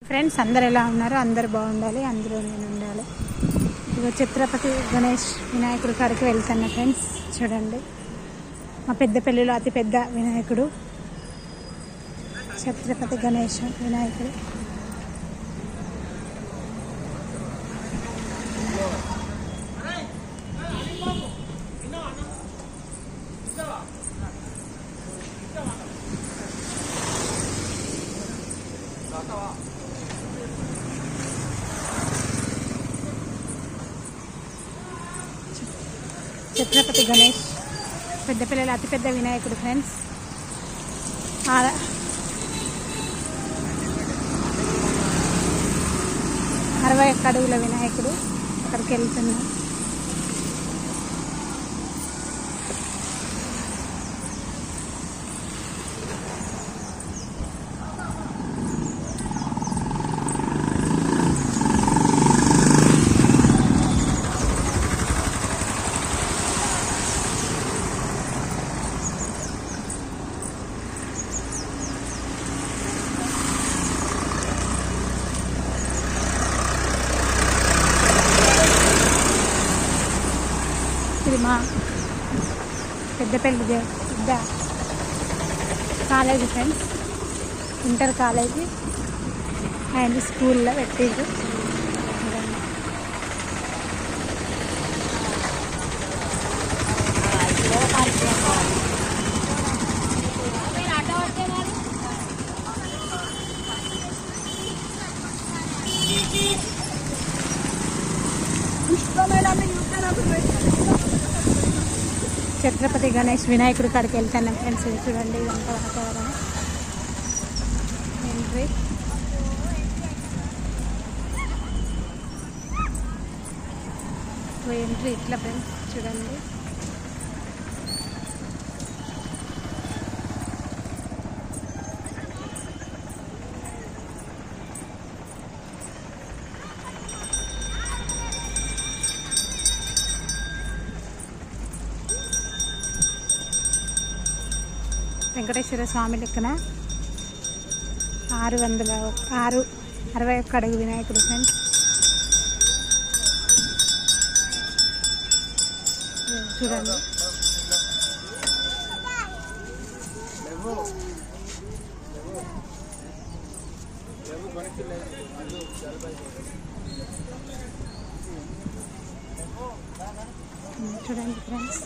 Friends అందరు ఎలా ఉన్నారు? అందరు బాగుండాలి, అందులో నేను ఉండాలి. ఇగో ఛత్రపతి గణేష్ వినాయకుడి కాడికి వెళ్తున్నా ఫ్రెండ్స్. చూడండి, మా పెద్దపల్లిలో అతి పెద్ద వినాయకుడు ఛత్రపతి గణేష్ వినాయకుడు. ఛత్రపతి గణేష్ పెద్దపల్లిలో అతిపెద్ద వినాయకుడు ఫ్రెండ్స్. 61 అడుగుల వినాయకుడు. అక్కడికి వెళ్తున్నాం. ఇది మా పెద్దపల్లి పెద్ద college friends, inter college and స్కూల్లో పెట్టిండ్రు. ఛత్రపతి గణేష్ వినాయకుడి కాడికి వెళ్తాను ఫ్రెండ్స్. చూడండి, ఇదంతా వాతావరణం. ఎంట్రీ ఇట్లా ఫ్రెండ్స్. చూడండి, వెంకటేశ్వర స్వామి లెక్కన 61 అడుగు వినాయకుడు ఫ్రెండ్స్. చూడండి, చూడండి ఫ్రెండ్స్.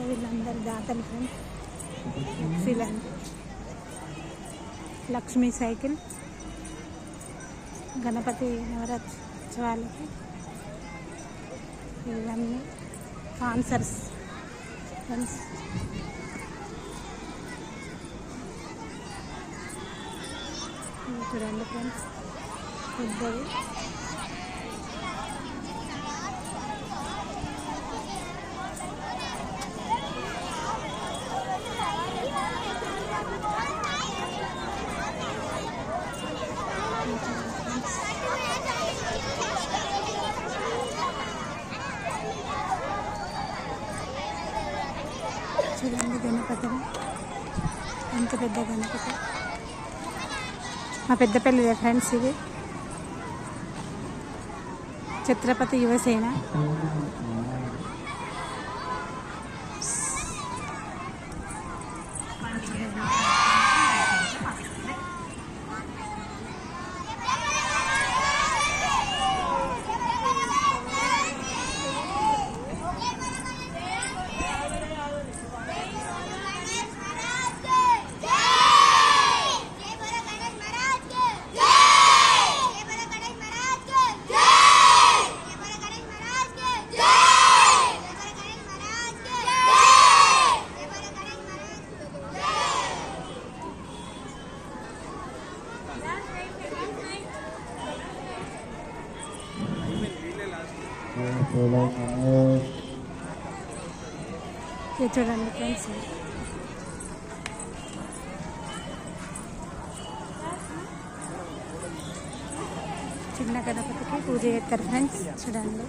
వీళ్ళందరూ దాతలు friends. Excellent. Lakshmi cycle Ganapati నవరాత్రోత్సవాలకి ఇవన్నీ స్పాన్సర్స్ ఫ్రెండ్స్. చూడండి ఫ్రెండ్స్, పెద్దది. చూడండి గణపతి, ఎంత పెద్ద గణపతి. మా పెద్దపల్లి ఫ్రెండ్స్. ఇది ఛత్రపతి యువసేన. చూడండి ఫ్రెండ్స్, చిన్న గణపతికి పూజ చేస్తారు ఫ్రెండ్స్. చూడండి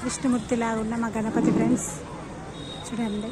విష్ణుమూర్తి లాగా ఉన్న మా గణపతి ఫ్రెండ్స్. చూడండి